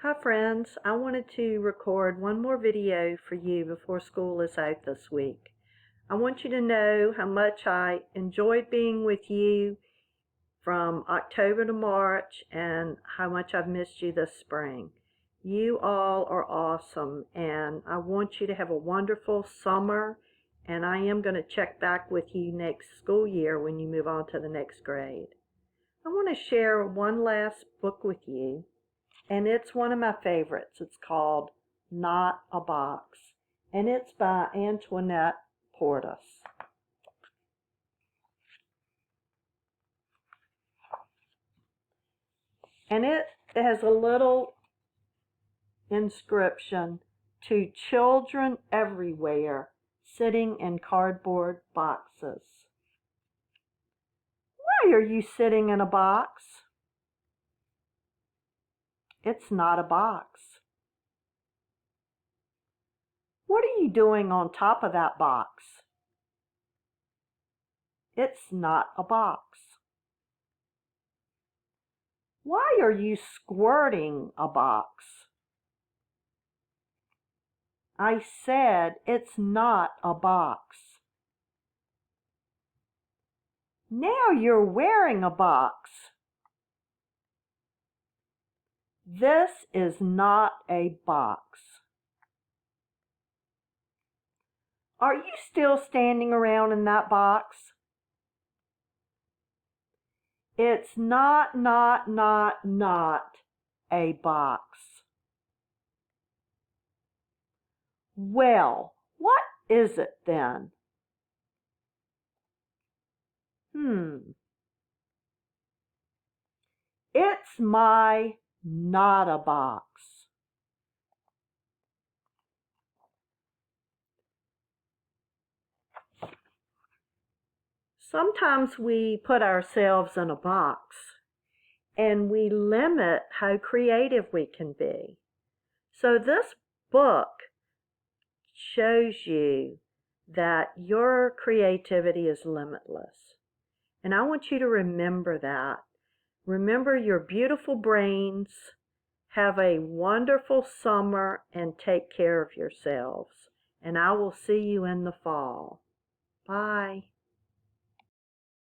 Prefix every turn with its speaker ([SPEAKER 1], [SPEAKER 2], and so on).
[SPEAKER 1] Hi friends, I wanted to record one more video for you before school is out this week. I want you to know how much I enjoyed being with you from October to March and how much I've missed you this spring. You all are awesome and I want you to have a wonderful summer, and I am going to check back with you next school year when you move on to the next grade. I want to share one last book with you. And it's one of my favorites. It's called Not a Box. And it's by Antoinette Portis. And it has a little inscription: to children everywhere sitting in cardboard boxes. Why are you sitting in a box? It's not a box. What are you doing on top of that box? It's not a box. Why are you squirting a box? I said it's not a box. Now you're wearing a box. This is not a box. Are you still standing around in that box? It's not a box. Well, what is it then? It's my not a box. Sometimes we put ourselves in a box and we limit how creative we can be. So this book shows you that your creativity is limitless. And I want you to remember that. Remember your beautiful brains. Have a wonderful summer and take care of yourselves. And I will see you in the fall. Bye.